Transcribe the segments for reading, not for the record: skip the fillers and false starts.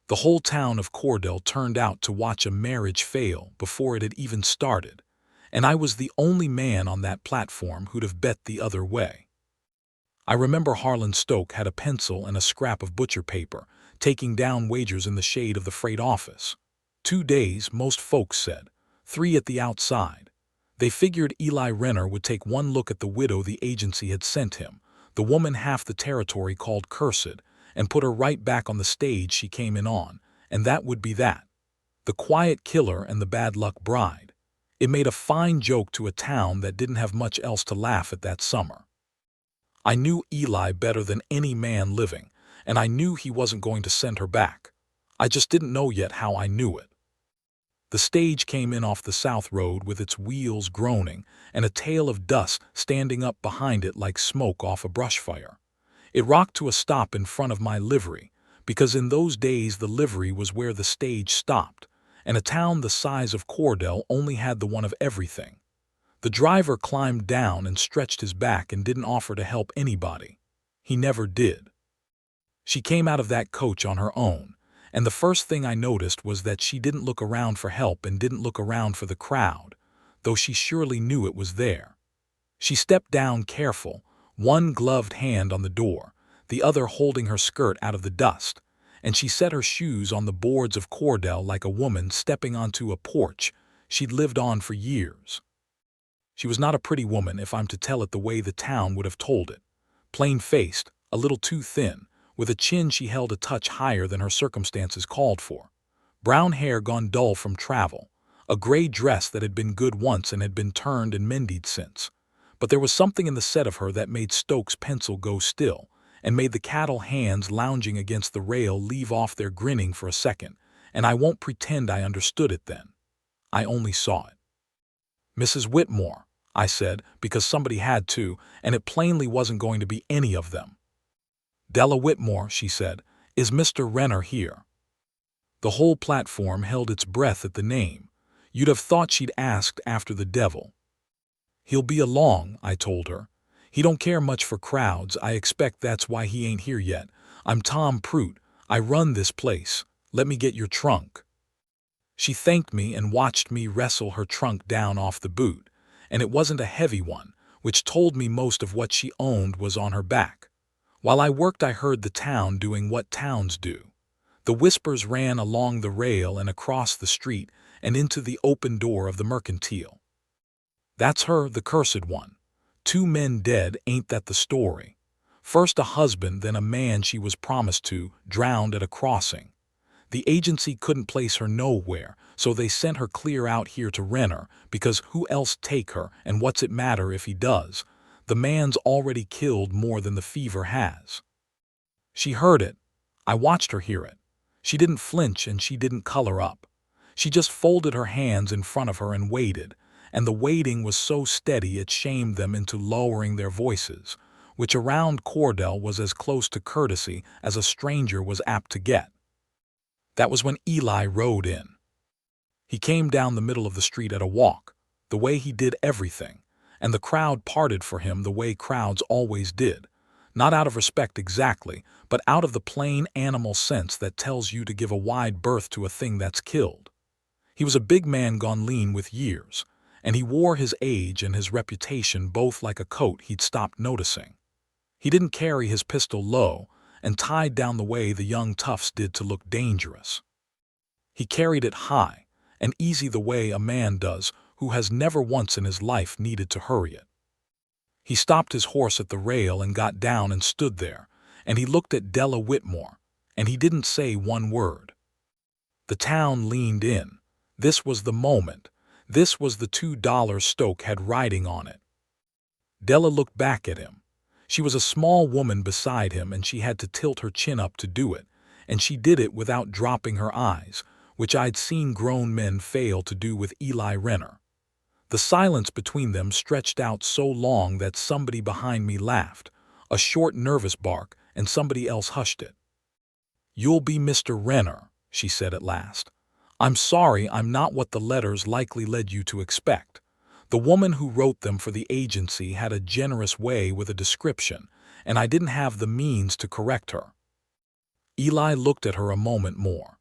The whole town of Cordell turned out to watch a marriage fail before it had even started, and I was the only man on that platform who'd have bet the other way. I remember Harlan Stoke had a pencil and a scrap of butcher paper, taking down wagers in the shade of the freight office. 2 days, most folks said. 3 at the outside. They figured Eli Renner would take one look at the widow the agency had sent him, the woman half the territory called cursed, and put her right back on the stage she came in on, and that would be that. The quiet killer and the bad luck bride. It made a fine joke to a town that didn't have much else to laugh at that summer. I knew Eli better than any man living, and I knew he wasn't going to send her back. I just didn't know yet how I knew it. The stage came in off the South Road with its wheels groaning and a tail of dust standing up behind it like smoke off a brush fire. It rocked to a stop in front of my livery, because in those days the livery was where the stage stopped, and a town the size of Cordell only had the one of everything. The driver climbed down and stretched his back and didn't offer to help anybody. He never did. She came out of that coach on her own, and the first thing I noticed was that she didn't look around for help and didn't look around for the crowd, though she surely knew it was there. She stepped down careful, one gloved hand on the door, the other holding her skirt out of the dust, and she set her shoes on the boards of Cordell like a woman stepping onto a porch she'd lived on for years. She was not a pretty woman if I'm to tell it the way the town would have told it. Plain-faced, a little too thin, with a chin she held a touch higher than her circumstances called for. Brown hair gone dull from travel, a gray dress that had been good once and had been turned and mended since. But there was something in the set of her that made Stokes' pencil go still, and made the cattle hands lounging against the rail leave off their grinning for a second, and I won't pretend I understood it then. I only saw it. "Mrs. Whitmore," I said, because somebody had to, and it plainly wasn't going to be any of them. "Della Whitmore," she said, "is Mr. Renner here?" The whole platform held its breath at the name. You'd have thought she'd asked after the devil. "He'll be along," I told her. "He don't care much for crowds. I expect that's why he ain't here yet. I'm Tom Prout. I run this place. Let me get your trunk." She thanked me and watched me wrestle her trunk down off the boot, and it wasn't a heavy one, which told me most of what she owned was on her back. While I worked, I heard the town doing what towns do. The whispers ran along the rail and across the street and into the open door of the mercantile. "That's her, the cursed one. 2 men dead, ain't that the story? First a husband, then a man she was promised to, drowned at a crossing. The agency couldn't place her nowhere, so they sent her clear out here to Renner, because who else take her, and what's it matter if he does? The man's already killed more than the fever has." She heard it. I watched her hear it. She didn't flinch and she didn't color up. She just folded her hands in front of her and waited, and the waiting was so steady it shamed them into lowering their voices, which around Cordell was as close to courtesy as a stranger was apt to get. That was when Eli rode in. He came down the middle of the street at a walk, the way he did everything, and the crowd parted for him the way crowds always did, not out of respect exactly, but out of the plain animal sense that tells you to give a wide berth to a thing that's killed. He was a big man gone lean with years, and he wore his age and his reputation both like a coat he'd stopped noticing. He didn't carry his pistol low and tied down the way the young toughs did to look dangerous. He carried it high and easy the way a man does who has never once in his life needed to hurry it. He stopped his horse at the rail and got down and stood there, and he looked at Della Whitmore, and he didn't say one word. The town leaned in. This was the moment. This was the $2 Stoke had riding on it. Della looked back at him. She was a small woman beside him, and she had to tilt her chin up to do it, and she did it without dropping her eyes, which I'd seen grown men fail to do with Eli Renner. The silence between them stretched out so long that somebody behind me laughed, a short, nervous bark, and somebody else hushed it. "You'll be Mr. Renner," she said at last. "I'm sorry I'm not what the letters likely led you to expect. The woman who wrote them for the agency had a generous way with a description, and I didn't have the means to correct her." Eli looked at her a moment more.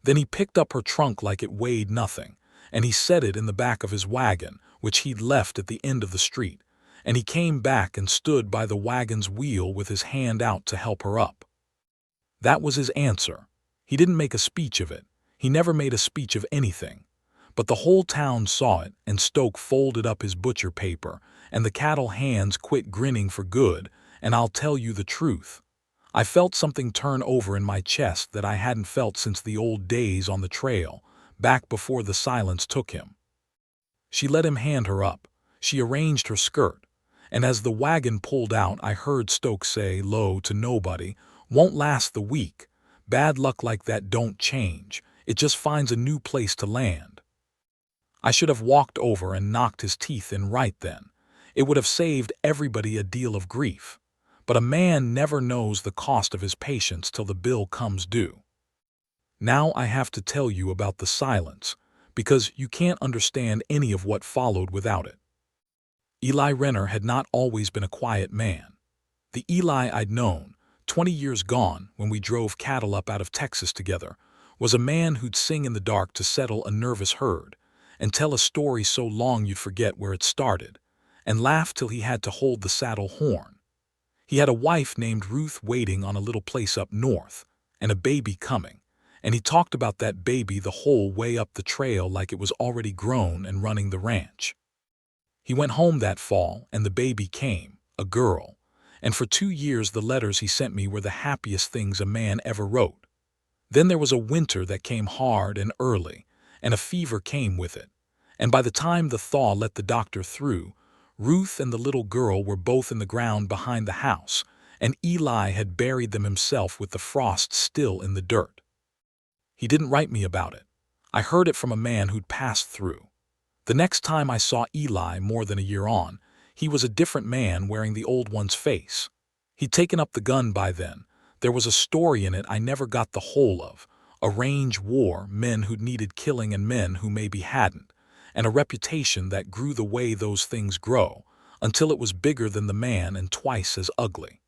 Then he picked up her trunk like it weighed nothing, and he set it in the back of his wagon, which he'd left at the end of the street, and he came back and stood by the wagon's wheel with his hand out to help her up. That was his answer. He didn't make a speech of it. He never made a speech of anything. But the whole town saw it, and Stoke folded up his butcher paper, and the cattle hands quit grinning for good, and I'll tell you the truth. I felt something turn over in my chest that I hadn't felt since the old days on the trail, back before the silence took him. She let him hand her up. She arranged her skirt, and as the wagon pulled out, I heard Stoke say low to nobody, "Won't last the week. Bad luck like that don't change. It just finds a new place to land." I should have walked over and knocked his teeth in right then. It would have saved everybody a deal of grief. But a man never knows the cost of his patience till the bill comes due. Now I have to tell you about the silence, because you can't understand any of what followed without it. Eli Renner had not always been a quiet man. The Eli I'd known, 20 years gone when we drove cattle up out of Texas together, was a man who'd sing in the dark to settle a nervous herd, and tell a story so long you'd forget where it started, and laugh till he had to hold the saddle horn. He had a wife named Ruth waiting on a little place up north, and a baby coming, and he talked about that baby the whole way up the trail like it was already grown and running the ranch. He went home that fall, and the baby came, a girl, and for 2 years the letters he sent me were the happiest things a man ever wrote. Then there was a winter that came hard and early, and a fever came with it, and by the time the thaw let the doctor through, Ruth and the little girl were both in the ground behind the house, and Eli had buried them himself with the frost still in the dirt. He didn't write me about it. I heard it from a man who'd passed through. The next time I saw Eli, more than a year on, he was a different man wearing the old one's face. He'd taken up the gun by then. There was a story in it I never got the whole of, a range war, men who'd needed killing and men who maybe hadn't, and a reputation that grew the way those things grow, until it was bigger than the man and twice as ugly.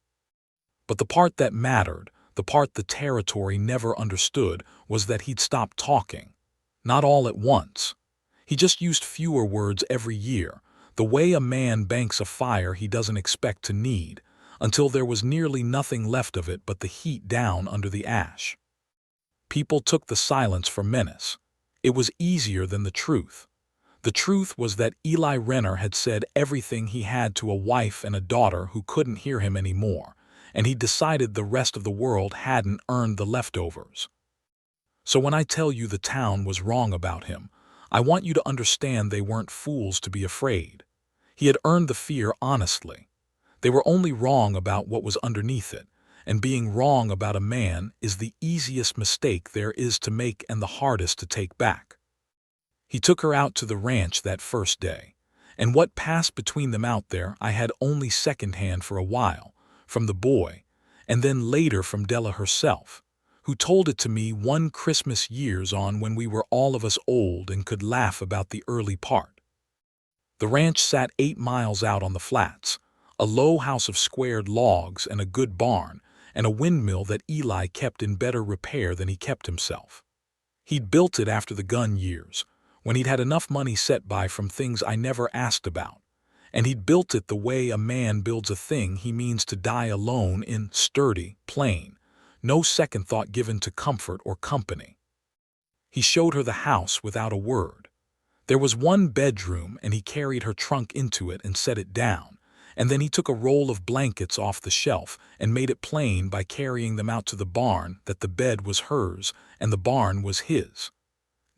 But the part that mattered, the part the territory never understood, was that he'd stopped talking. Not all at once. He just used fewer words every year, the way a man banks a fire he doesn't expect to need, until there was nearly nothing left of it but the heat down under the ash. People took the silence for menace. It was easier than the truth. The truth was that Eli Renner had said everything he had to a wife and a daughter who couldn't hear him anymore, and he decided the rest of the world hadn't earned the leftovers. So when I tell you the town was wrong about him, I want you to understand they weren't fools to be afraid. He had earned the fear honestly. They were only wrong about what was underneath it, and being wrong about a man is the easiest mistake there is to make and the hardest to take back. He took her out to the ranch that first day, and what passed between them out there I had only secondhand for a while, from the boy, and then later from Della herself, who told it to me one Christmas years on when we were all of us old and could laugh about the early part. The ranch sat 8 miles out on the flats, a low house of squared logs and a good barn, and a windmill that Eli kept in better repair than he kept himself. He'd built it after the gun years, when he'd had enough money set by from things I never asked about, and he'd built it the way a man builds a thing he means to die alone in, sturdy, plain, no second thought given to comfort or company. He showed her the house without a word. There was one bedroom, and he carried her trunk into it and set it down, and then he took a roll of blankets off the shelf and made it plain by carrying them out to the barn that the bed was hers and the barn was his.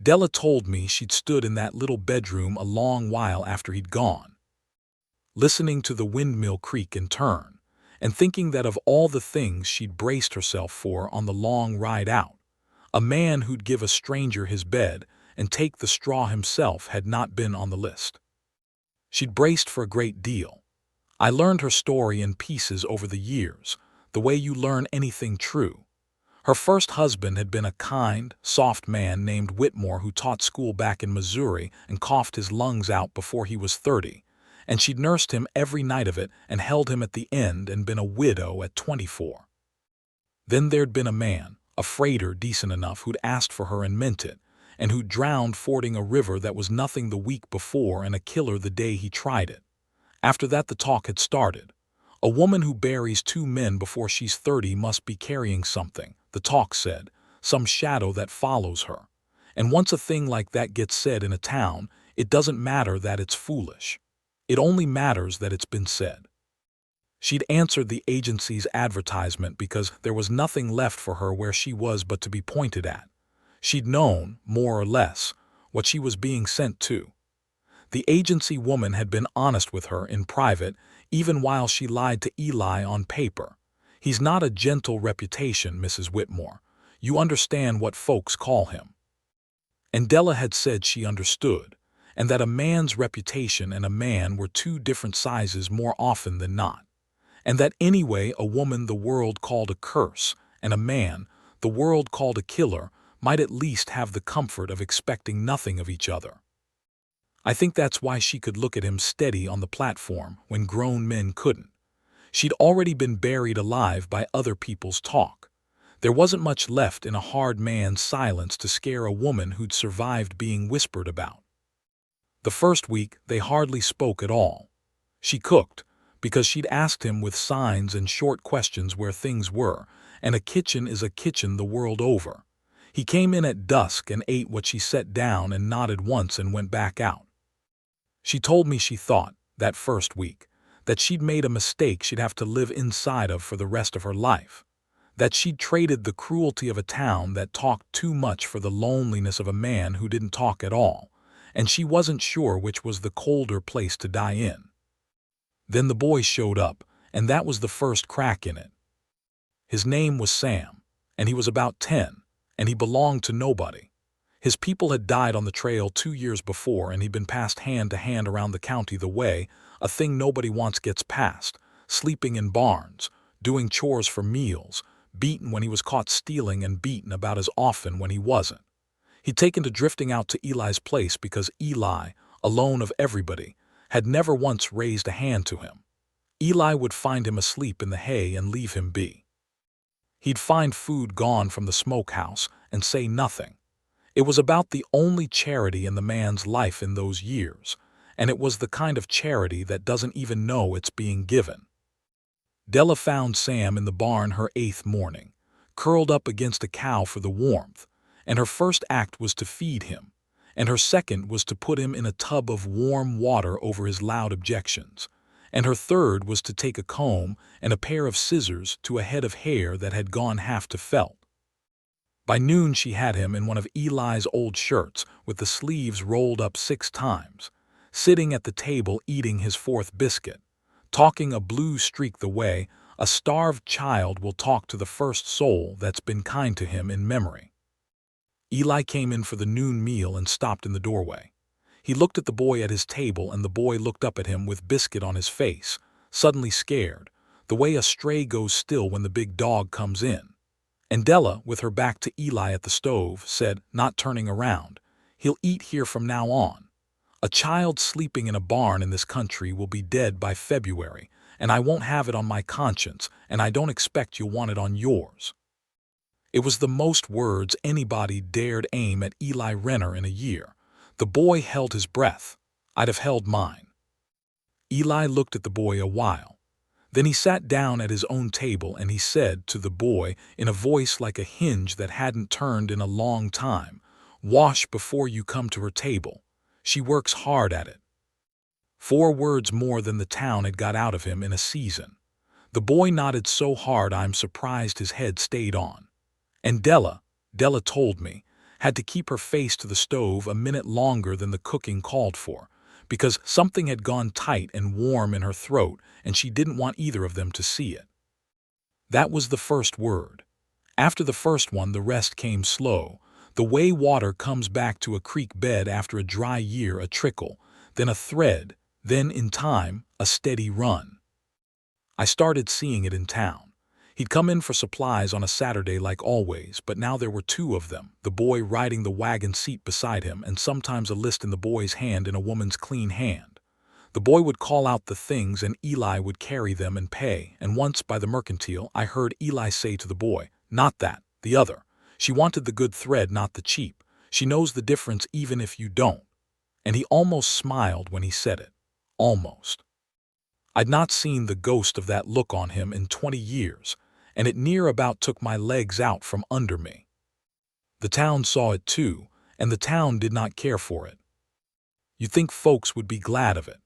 Della told me she'd stood in that little bedroom a long while after he'd gone, listening to the windmill creak and turn, and thinking that of all the things she'd braced herself for on the long ride out, a man who'd give a stranger his bed and take the straw himself had not been on the list. She'd braced for a great deal. I learned her story in pieces over the years, the way you learn anything true. Her first husband had been a kind, soft man named Whitmore who taught school back in Missouri and coughed his lungs out before he was 30, and she'd nursed him every night of it and held him at the end and been a widow at 24. Then there'd been a man, a freighter decent enough who'd asked for her and meant it, and who'd drowned fording a river that was nothing the week before and a killer the day he tried it. After that, the talk had started. A woman who buries 2 men before she's 30 must be carrying something, the talk said, some shadow that follows her. And once a thing like that gets said in a town, it doesn't matter that it's foolish. It only matters that it's been said. She'd answered the agency's advertisement because there was nothing left for her where she was but to be pointed at. She'd known, more or less, what she was being sent to. The agency woman had been honest with her in private, even while she lied to Eli on paper. He's not a gentle reputation, Mrs. Whitmore. You understand what folks call him. And Della had said she understood, and that a man's reputation and a man were 2 different sizes more often than not. And that anyway a woman the world called a curse, and a man the world called a killer, might at least have the comfort of expecting nothing of each other. I think that's why she could look at him steady on the platform when grown men couldn't. She'd already been buried alive by other people's talk. There wasn't much left in a hard man's silence to scare a woman who'd survived being whispered about. The first week, they hardly spoke at all. She cooked, because she'd asked him with signs and short questions where things were, and a kitchen is a kitchen the world over. He came in at dusk and ate what she set down and nodded once and went back out. She told me she thought, that first week, that she'd made a mistake she'd have to live inside of for the rest of her life. That she'd traded the cruelty of a town that talked too much for the loneliness of a man who didn't talk at all, and she wasn't sure which was the colder place to die in. Then the boy showed up, and that was the first crack in it. His name was Sam, and he was about 10, and he belonged to nobody. His people had died on the trail 2 years before, and he'd been passed hand to hand around the county the way, a thing nobody wants gets passed, sleeping in barns, doing chores for meals, beaten when he was caught stealing and beaten about as often when he wasn't. He'd taken to drifting out to Eli's place because Eli, alone of everybody, had never once raised a hand to him. Eli would find him asleep in the hay and leave him be. He'd find food gone from the smokehouse and say nothing. It was about the only charity in the man's life in those years, and it was the kind of charity that doesn't even know it's being given. Della found Sam in the barn her 8th morning, curled up against a cow for the warmth, and her first act was to feed him, and her second was to put him in a tub of warm water over his loud objections, and her third was to take a comb and a pair of scissors to a head of hair that had gone half to felt. By noon she had him in one of Eli's old shirts with the sleeves rolled up 6 times, sitting at the table eating his 4th biscuit, talking a blue streak the way a starved child will talk to the first soul that's been kind to him in memory. Eli came in for the noon meal and stopped in the doorway. He looked at the boy at his table, and the boy looked up at him with biscuit on his face, suddenly scared, the way a stray goes still when the big dog comes in. And Della, with her back to Eli at the stove, said, not turning around, "He'll eat here from now on. A child sleeping in a barn in this country will be dead by February, and I won't have it on my conscience, and I don't expect you'll want it on yours." It was the most words anybody dared aim at Eli Renner in a year. The boy held his breath. I'd have held mine. Eli looked at the boy a while. Then he sat down at his own table and he said to the boy in a voice like a hinge that hadn't turned in a long time, "Wash before you come to her table. She works hard at it." 4 words more than the town had got out of him in a season. The boy nodded so hard I'm surprised his head stayed on. And Della told me, had to keep her face to the stove a minute longer than the cooking called for, because something had gone tight and warm in her throat and she didn't want either of them to see it. That was the first word. After the first one, the rest came slow, the way water comes back to a creek bed after a dry year, a trickle, then a thread, then, in time, a steady run. I started seeing it in town. He'd come in for supplies on a Saturday like always, but now there were 2 of them, the boy riding the wagon seat beside him and sometimes a list in the boy's hand in a woman's clean hand. The boy would call out the things and Eli would carry them and pay, and once by the mercantile I heard Eli say to the boy, "Not that, the other," She wanted the good thread, not the cheap. She knows the difference even if you don't. And he almost smiled when he said it. Almost. I'd not seen the ghost of that look on him in 20 years, and it near about took my legs out from under me. The town saw it too, and the town did not care for it. You'd think folks would be glad of it.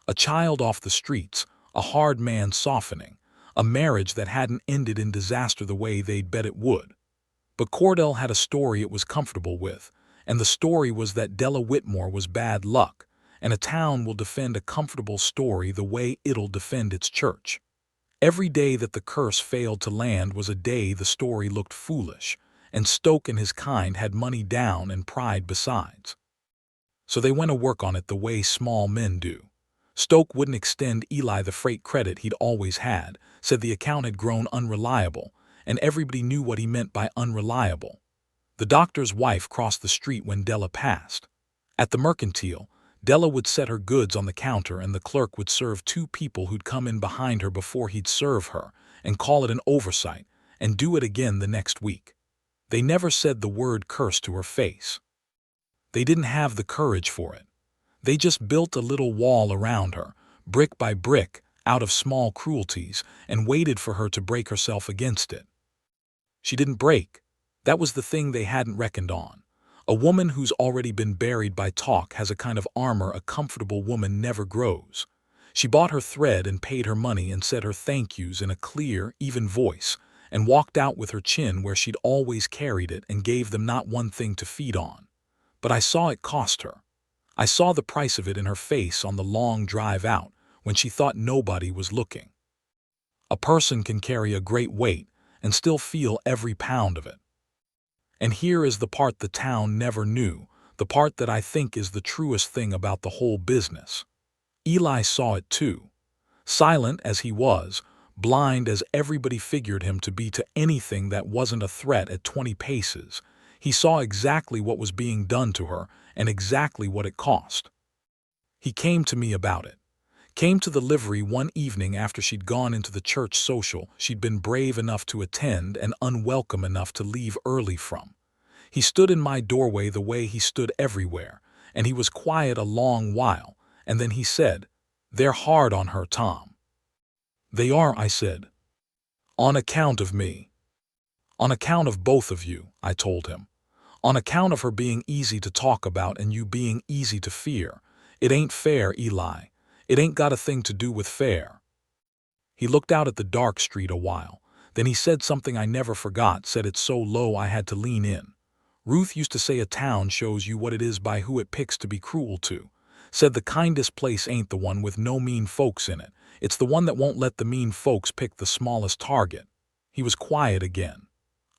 A child off the streets, a hard man softening, a marriage that hadn't ended in disaster the way they'd bet it would. But Cordell had a story it was comfortable with, and the story was that Della Whitmore was bad luck, and a town will defend a comfortable story the way it'll defend its church. Every day that the curse failed to land was a day the story looked foolish, and Stoke and his kind had money down and pride besides. So they went to work on it the way small men do. Stoke wouldn't extend Eli the freight credit he'd always had, said the account had grown unreliable, and everybody knew what he meant by unreliable. The doctor's wife crossed the street when Della passed. At the mercantile, Della would set her goods on the counter and the clerk would serve two people who'd come in behind her before he'd serve her, and call it an oversight, and do it again the next week. They never said the word curse to her face. They didn't have the courage for it. They just built a little wall around her, brick by brick, out of small cruelties, and waited for her to break herself against it. She didn't break. That was the thing they hadn't reckoned on. A woman who's already been buried by talk has a kind of armor a comfortable woman never grows. She bought her thread and paid her money and said her thank yous in a clear, even voice, and walked out with her chin where she'd always carried it and gave them not one thing to feed on. But I saw it cost her. I saw the price of it in her face on the long drive out when she thought nobody was looking. A person can carry a great weight and still feel every pound of it. And here is the part the town never knew, the part that I think is the truest thing about the whole business. Eli saw it too. Silent as he was, blind as everybody figured him to be to anything that wasn't a threat at 20 paces, he saw exactly what was being done to her and exactly what it cost. He came to me about it. Came to the livery one evening after she'd gone into the church social she'd been brave enough to attend and unwelcome enough to leave early from. He stood in my doorway the way he stood everywhere, and he was quiet a long while, and then he said, "They're hard on her, Tom." "They are," I said. "On account of me." "On account of both of you," I told him. "On account of her being easy to talk about and you being easy to fear. It ain't fair, Eli. It ain't got a thing to do with fair." He looked out at the dark street a while. Then he said something I never forgot, said it so low I had to lean in. "Ruth used to say a town shows you what it is by who it picks to be cruel to. Said the kindest place ain't the one with no mean folks in it. It's the one that won't let the mean folks pick the smallest target." He was quiet again.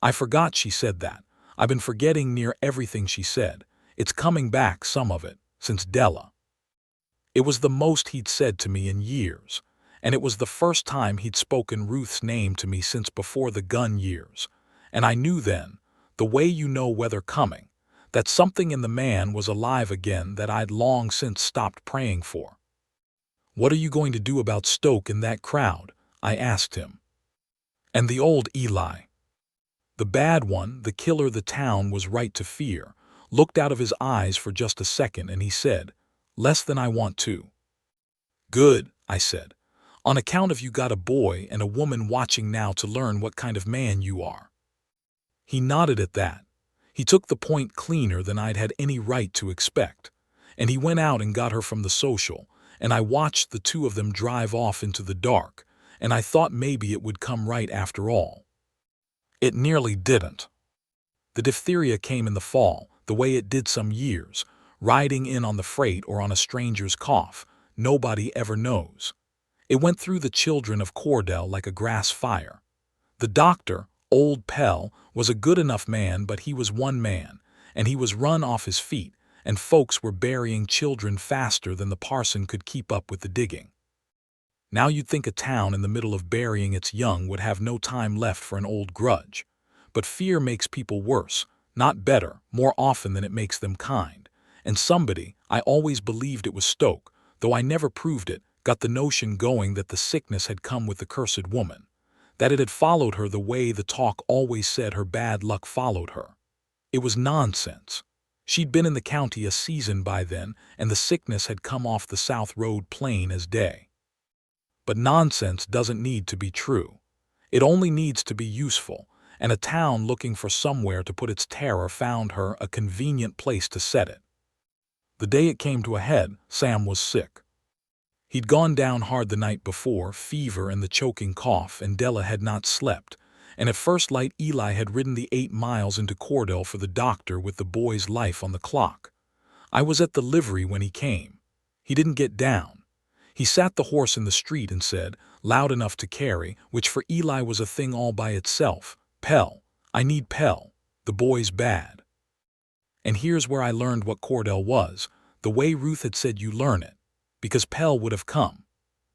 "I forgot she said that. I've been forgetting near everything she said. It's coming back, some of it, since Della." It was the most he'd said to me in years, and it was the first time he'd spoken Ruth's name to me since before the gun years, and I knew then, the way you know weather coming, that something in the man was alive again that I'd long since stopped praying for. "What are you going to do about Stoke in that crowd?" I asked him. And the old Eli, the bad one, the killer the town was right to fear, looked out of his eyes for just a second and he said, "Less than I want to." "Good," I said, "on account of you got a boy and a woman watching now to learn what kind of man you are." He nodded at that. He took the point cleaner than I'd had any right to expect, and he went out and got her from the social, and I watched the two of them drive off into the dark, and I thought maybe it would come right after all. It nearly didn't. The diphtheria came in the fall, the way it did some years, riding in on the freight or on a stranger's cough. Nobody ever knows. It went through the children of Cordell like a grass fire. The doctor, old Pell, was a good enough man, but he was one man, and he was run off his feet, and folks were burying children faster than the parson could keep up with the digging. Now you'd think a town in the middle of burying its young would have no time left for an old grudge. But fear makes people worse, not better, more often than it makes them kind. And somebody, I always believed it was Stoke, though I never proved it, got the notion going that the sickness had come with the cursed woman. that it had followed her the way the talk always said her bad luck followed her. It was nonsense. She'd been in the county a season by then, and the sickness had come off the South Road plain as day. But nonsense doesn't need to be true. It only needs to be useful, and a town looking for somewhere to put its terror found her a convenient place to set it. The day it came to a head, Sam was sick. He'd gone down hard the night before, fever and the choking cough, and Della had not slept, and at first light Eli had ridden the 8 miles into Cordell for the doctor with the boy's life on the clock. I was at the livery when he came. He didn't get down. He sat the horse in the street and said, loud enough to carry, which for Eli was a thing all by itself, "Pell, I need Pell. The boy's bad." And here's where I learned what Cordell was, the way Ruth had said you learn it, because Pell would have come.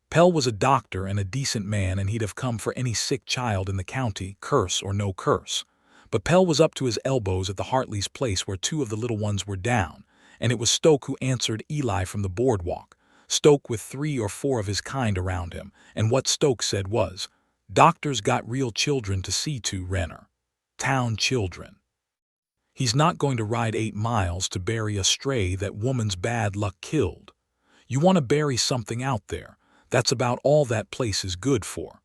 Pell was a doctor and a decent man, and he'd have come for any sick child in the county, curse or no curse. But Pell was up to his elbows at the Hartley's place where 2 of the little ones were down, and it was Stoke who answered Eli from the boardwalk, Stoke with 3 or 4 of his kind around him, and what Stoke said was, "Doctor's got real children to see to, Renner. Town children. He's not going to ride 8 miles to bury a stray that woman's bad luck killed. You want to bury something out there. That's about all that place is good for."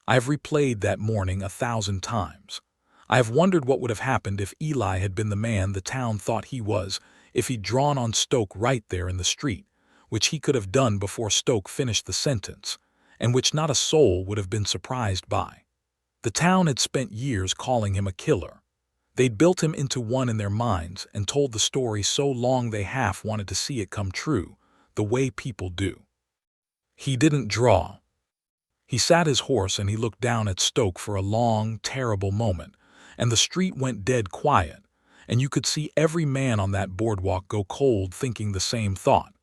I have replayed that morning 1,000 times. I have wondered what would have happened if Eli had been the man the town thought he was, if he'd drawn on Stoke right there in the street, which he could have done before Stoke finished the sentence, and which not a soul would have been surprised by. The town had spent years calling him a killer. They'd built him into one in their minds and told the story so long they half wanted to see it come true, the way people do. He didn't draw. He sat his horse and he looked down at Stoke for a long, terrible moment, and the street went dead quiet, and you could see every man on that boardwalk go cold thinking the same thought.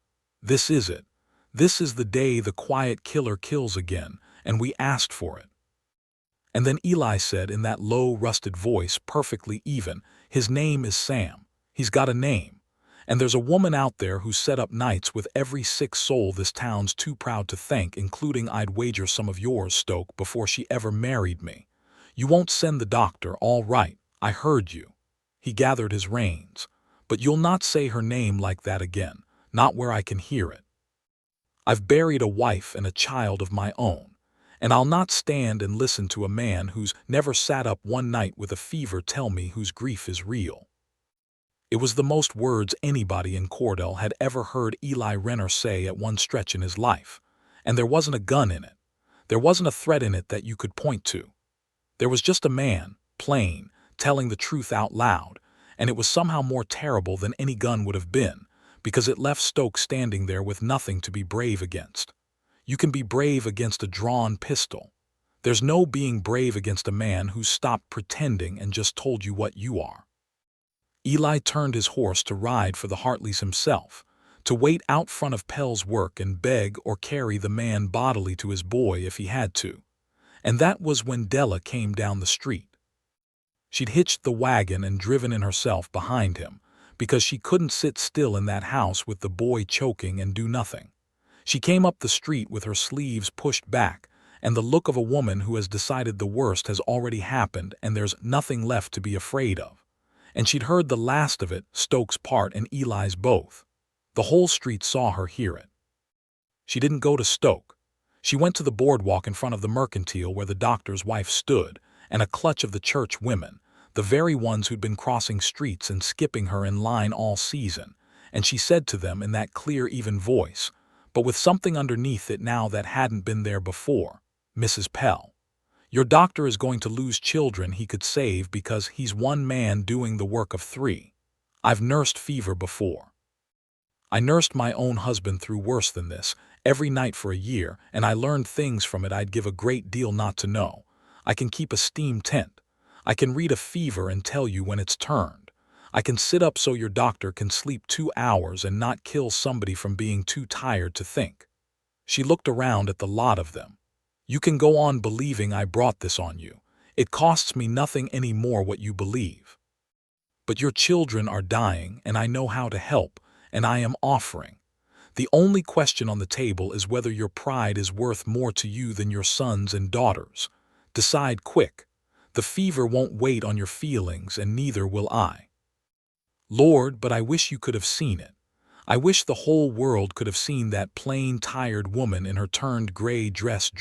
This is it. This is the day the quiet killer kills again, and we asked for it. And then Eli said in that low, rusted voice, perfectly even, "His name is Sam. He's got a name. And there's a woman out there who's set up nights with every sick soul this town's too proud to thank, including I'd wager some of yours, Stoke, before she ever married me. You won't send the doctor, all right, I heard you." He gathered his reins. "But you'll not say her name like that again, not where I can hear it. I've buried a wife and a child of my own, and I'll not stand and listen to a man who's never sat up one night with a fever tell me whose grief is real." It was the most words anybody in Cordell had ever heard Eli Renner say at one stretch in his life, and there wasn't a gun in it. There wasn't a threat in it that you could point to. There was just a man, plain, telling the truth out loud, and it was somehow more terrible than any gun would have been, because it left Stoke standing there with nothing to be brave against. You can be brave against a drawn pistol. There's no being brave against a man who's stopped pretending and just told you what you are. Eli turned his horse to ride for the Hartleys himself, to wait out front of Pell's work and beg or carry the man bodily to his boy if he had to. And that was when Della came down the street. She'd hitched the wagon and driven in herself behind him, because she couldn't sit still in that house with the boy choking and do nothing. She came up the street with her sleeves pushed back, and the look of a woman who has decided the worst has already happened and there's nothing left to be afraid of. And she'd heard the last of it, Stoke's part and Eli's both. The whole street saw her hear it. She didn't go to Stoke. She went to the boardwalk in front of the Mercantile where the doctor's wife stood, and a clutch of the church women, the very ones who'd been crossing streets and skipping her in line all season, and she said to them in that clear, even voice, but with something underneath it now that hadn't been there before, "Mrs. Pell, your doctor is going to lose children he could save because he's one man doing the work of 3. I've nursed fever before. I nursed my own husband through worse than this, every night for a year, and I learned things from it I'd give a great deal not to know. I can keep a steam tent. I can read a fever and tell you when it's turned. I can sit up so your doctor can sleep 2 hours and not kill somebody from being too tired to think." She looked around at the lot of them. "You can go on believing I brought this on you. It costs me nothing any more what you believe. But your children are dying, and I know how to help, and I am offering. The only question on the table is whether your pride is worth more to you than your sons and daughters. Decide quick. The fever won't wait on your feelings, and neither will I. Lord, but I wish you could have seen it. I wish the whole world could have seen that plain, tired woman in her turned gray dress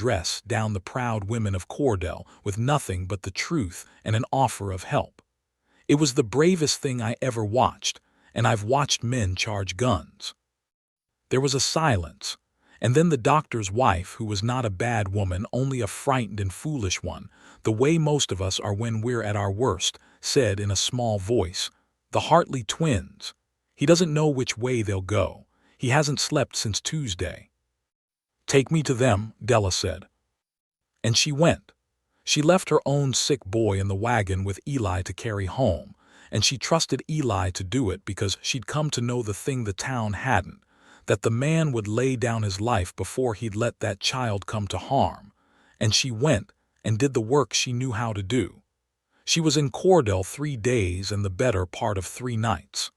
down the proud women of Cordell with nothing but the truth and an offer of help. It was the bravest thing I ever watched, and I've watched men charge guns. There was a silence, and then the doctor's wife, who was not a bad woman, only a frightened and foolish one, the way most of us are when we're at our worst, said in a small voice, "The Hartley twins. He doesn't know which way they'll go. He hasn't slept since Tuesday." "Take me to them," Della said. And she went. She left her own sick boy in the wagon with Eli to carry home, and she trusted Eli to do it because she'd come to know the thing the town hadn't, that the man would lay down his life before he'd let that child come to harm. And she went and did the work she knew how to do. She was in Cordell 3 days and the better part of 3 nights.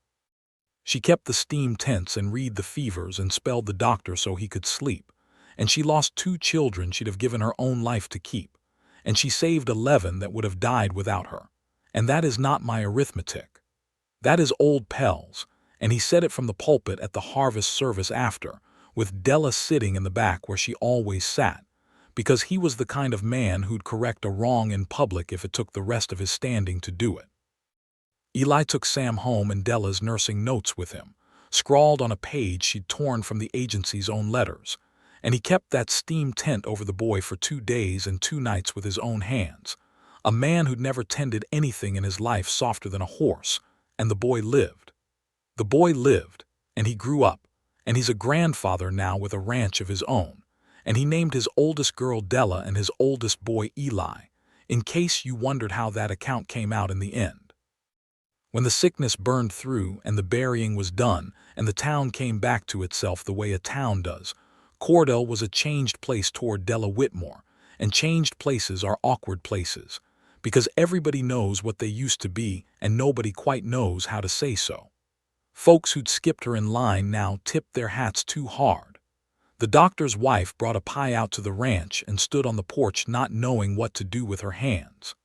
She kept the steam tents and read the fevers and spelled the doctor so he could sleep, and she lost 2 children she'd have given her own life to keep, and she saved 11 that would have died without her. And that is not my arithmetic. That is old Pell's, and he said it from the pulpit at the harvest service after, with Della sitting in the back where she always sat, because he was the kind of man who'd correct a wrong in public if it took the rest of his standing to do it. Eli took Sam home and Della's nursing notes with him, scrawled on a page she'd torn from the agency's own letters, and he kept that steam tent over the boy for 2 days and 2 nights with his own hands, a man who'd never tended anything in his life softer than a horse, and the boy lived. The boy lived, and he grew up, and he's a grandfather now with a ranch of his own, and he named his oldest girl Della and his oldest boy Eli, in case you wondered how that account came out in the end. When the sickness burned through and the burying was done and the town came back to itself the way a town does, Cordell was a changed place toward Della Whitmore, and changed places are awkward places, because everybody knows what they used to be and nobody quite knows how to say so. Folks who'd skipped her in line now tipped their hats too hard. The doctor's wife brought a pie out to the ranch and stood on the porch not knowing what to do with her hands.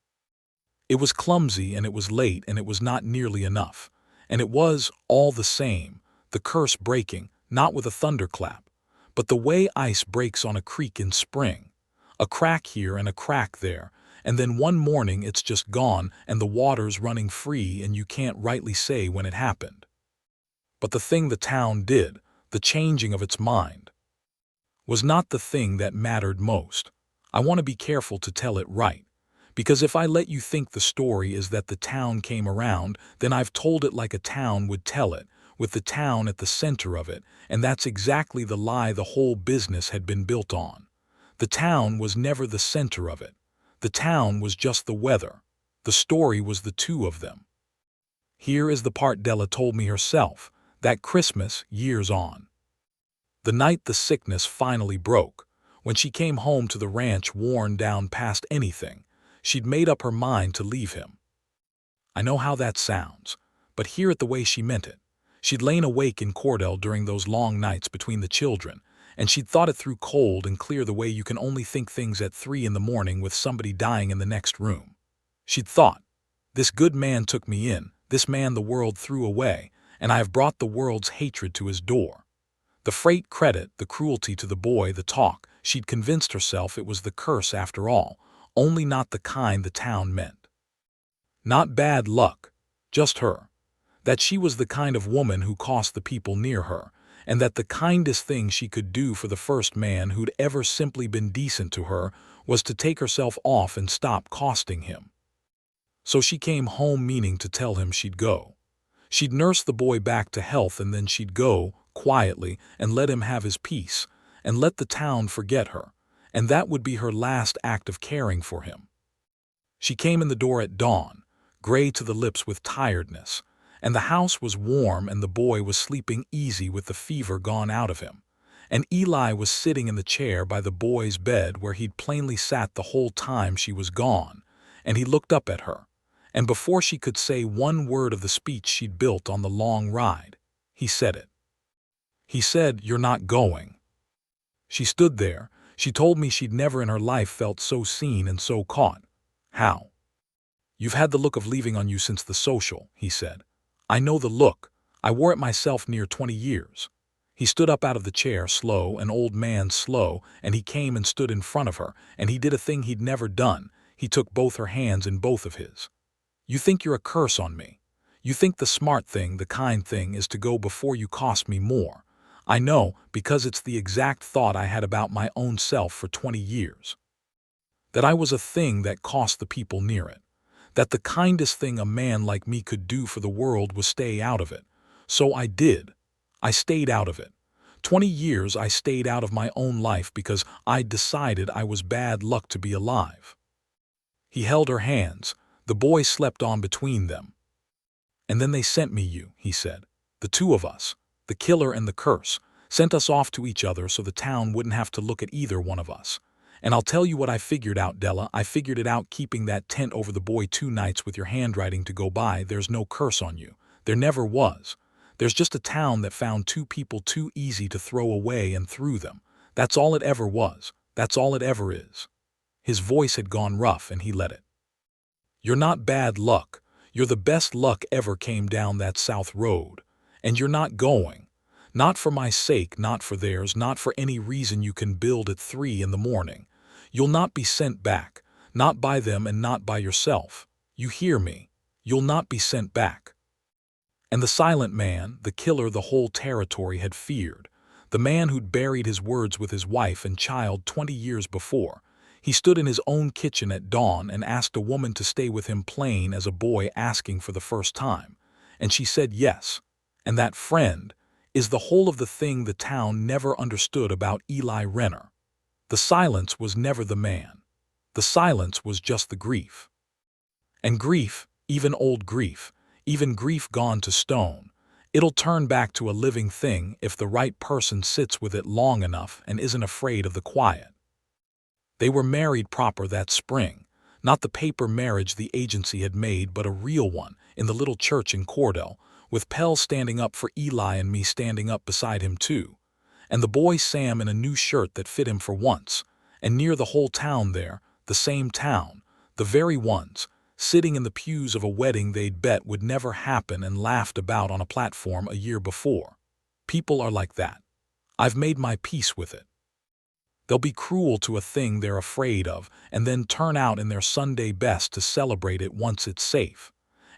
It was clumsy and it was late and it was not nearly enough, and it was, all the same, the curse breaking, not with a thunderclap, but the way ice breaks on a creek in spring, a crack here and a crack there, and then one morning it's just gone and the water's running free and you can't rightly say when it happened. But the thing the town did, the changing of its mind, was not the thing that mattered most. I want to be careful to tell it right, because if I let you think the story is that the town came around, then I've told it like a town would tell it, with the town at the center of it, and that's exactly the lie the whole business had been built on. The town was never the center of it. The town was just the weather. The story was the 2 of them. Here is the part Della told me herself, that Christmas, years on. The night the sickness finally broke, when she came home to the ranch worn down past anything, she'd made up her mind to leave him. I know how that sounds, but hear it the way she meant it. She'd lain awake in Cordell during those long nights between the children, and she'd thought it through cold and clear the way you can only think things at 3 in the morning with somebody dying in the next room. She'd thought, this good man took me in, this man the world threw away, and I have brought the world's hatred to his door. The freight credit, the cruelty to the boy, the talk, she'd convinced herself it was the curse after all, only not the kind the town meant. Not bad luck, just her. That she was the kind of woman who cost the people near her, and that the kindest thing she could do for the first man who'd ever simply been decent to her was to take herself off and stop costing him. So she came home meaning to tell him she'd go. She'd nurse the boy back to health and then she'd go, quietly, and let him have his peace, and let the town forget her, and that would be her last act of caring for him. She came in the door at dawn, gray to the lips with tiredness, and the house was warm and the boy was sleeping easy with the fever gone out of him, and Eli was sitting in the chair by the boy's bed where he'd plainly sat the whole time she was gone, and he looked up at her, and before she could say one word of the speech she'd built on the long ride, he said it. He said, "You're not going." She stood there, She told me she'd never in her life felt so seen and so caught. How? You've had the look of leaving on you since the social, he said. I know the look. I wore it myself near 20 years. He stood up out of the chair, slow, an old man slow, and he came and stood in front of her, and he did a thing he'd never done. He took both her hands in both of his. You think you're a curse on me. You think the smart thing, the kind thing, is to go before you cost me more. I know, because it's the exact thought I had about my own self for 20 years. That I was a thing that cost the people near it. That the kindest thing a man like me could do for the world was stay out of it. So I did. I stayed out of it. 20 years I stayed out of my own life because I'd decided I was bad luck to be alive. He held her hands. The boy slept on between them. And then they sent me you, he said. The two of us, the killer and the curse, sent us off to each other so the town wouldn't have to look at either one of us. And I'll tell you what I figured out, Della. I figured it out keeping that tent over the boy 2 nights with your handwriting to go by. There's no curse on you. There never was. There's just a town that found 2 people too easy to throw away and threw them. That's all it ever was. That's all it ever is. His voice had gone rough and he let it. You're not bad luck. You're the best luck ever came down that south road. And you're not going. Not for my sake, not for theirs, not for any reason you can build at 3 in the morning. You'll not be sent back, not by them and not by yourself. You hear me? You'll not be sent back. And the silent man, the killer the whole territory had feared, the man who'd buried his words with his wife and child 20 years before, he stood in his own kitchen at dawn and asked a woman to stay with him plain as a boy asking for the first time. And she said yes. And that friend is the whole of the thing the town never understood about Eli Renner. The silence was never the man. The silence was just the grief. And grief, even old grief, even grief gone to stone, it'll turn back to a living thing if the right person sits with it long enough and isn't afraid of the quiet. They were married proper that spring, not the paper marriage the agency had made, but a real one in the little church in Cordell, with Pell standing up for Eli and me standing up beside him too, and the boy Sam in a new shirt that fit him for once, and near the whole town there, the same town, the very ones, sitting in the pews of a wedding they'd bet would never happen and laughed about on a platform a year before. People are like that. I've made my peace with it. They'll be cruel to a thing they're afraid of and then turn out in their Sunday best to celebrate it once it's safe.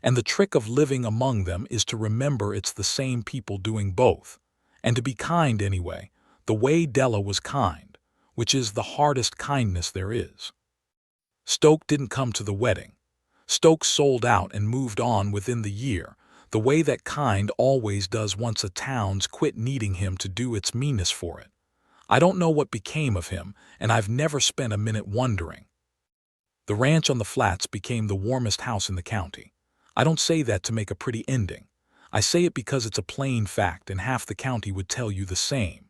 And the trick of living among them is to remember it's the same people doing both. And to be kind anyway, the way Della was kind, which is the hardest kindness there is. Stoke didn't come to the wedding. Stoke sold out and moved on within the year, the way that kind always does once a town's quit needing him to do its meanness for it. I don't know what became of him, and I've never spent a minute wondering. The ranch on the flats became the warmest house in the county. I don't say that to make a pretty ending. I say it because it's a plain fact and half the county would tell you the same.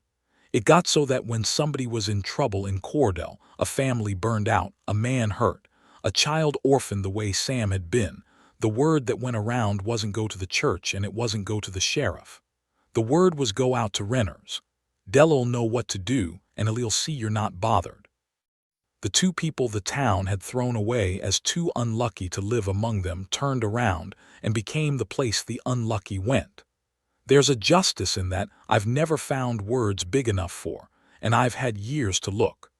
It got so that when somebody was in trouble in Cordell, a family burned out, a man hurt, a child orphaned the way Sam had been, the word that went around wasn't go to the church and it wasn't go to the sheriff. The word was go out to Renners. Dell'll know what to do and he'll see you're not bothered. The 2 people the town had thrown away as too unlucky to live among them turned around and became the place the unlucky went. There's a justice in that I've never found words big enough for, and I've had years to look.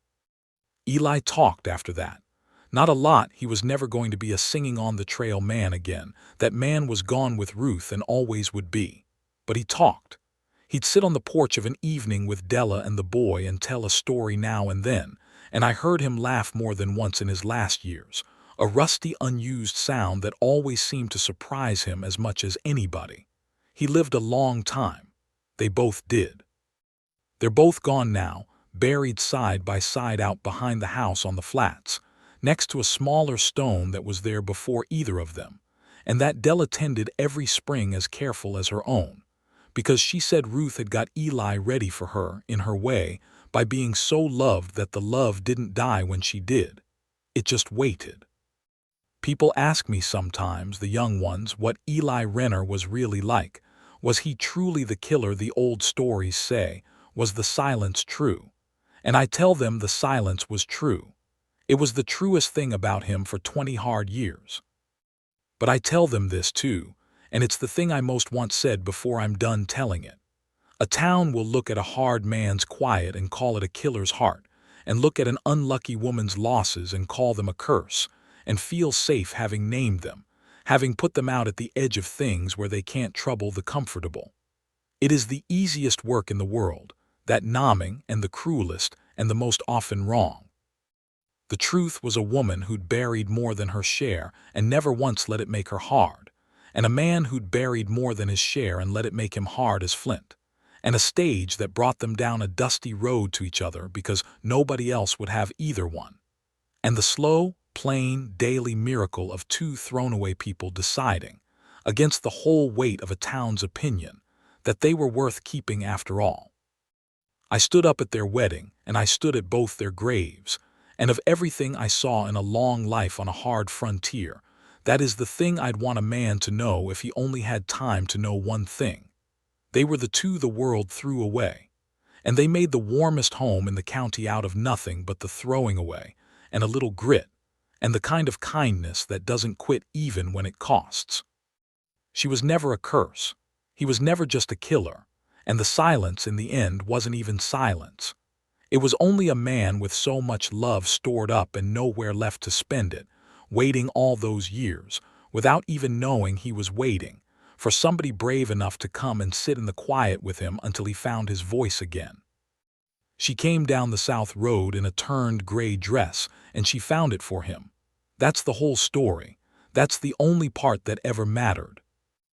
Eli talked after that. Not a lot. He was never going to be a singing on the trail man again. That man was gone with Ruth and always would be. But he talked. He'd sit on the porch of an evening with Della and the boy and tell a story now and then, and I heard him laugh more than once in his last years, a rusty, unused sound that always seemed to surprise him as much as anybody. He lived a long time. They both did. They're both gone now, buried side by side out behind the house on the flats, next to a smaller stone that was there before either of them, and that Della tended every spring as careful as her own, because she said Ruth had got Eli ready for her, in her way, by being so loved that the love didn't die when she did. It just waited. People ask me sometimes, the young ones, what Eli Renner was really like. Was he truly the killer the old stories say? Was the silence true? And I tell them the silence was true. It was the truest thing about him for 20 hard years. But I tell them this too, and it's the thing I most want said before I'm done telling it. A town will look at a hard man's quiet and call it a killer's heart, and look at an unlucky woman's losses and call them a curse, and feel safe having named them, having put them out at the edge of things where they can't trouble the comfortable. It is the easiest work in the world, that nomming, and the cruelest, and the most often wrong. The truth was a woman who'd buried more than her share and never once let it make her hard, and a man who'd buried more than his share and let it make him hard as flint, and a stage that brought them down a dusty road to each other because nobody else would have either one, and the slow, plain, daily miracle of two thrown-away people deciding, against the whole weight of a town's opinion, that they were worth keeping after all. I stood up at their wedding, and I stood at both their graves, and of everything I saw in a long life on a hard frontier, that is the thing I'd want a man to know if he only had time to know one thing. They were the two the world threw away, and they made the warmest home in the county out of nothing but the throwing away, and a little grit, and the kind of kindness that doesn't quit even when it costs. She was never a curse. He was never just a killer, and the silence in the end wasn't even silence. It was only a man with so much love stored up and nowhere left to spend it, waiting all those years, without even knowing he was waiting, for somebody brave enough to come and sit in the quiet with him until he found his voice again. She came down the South Road in a turned gray dress, and she found it for him. That's the whole story. That's the only part that ever mattered.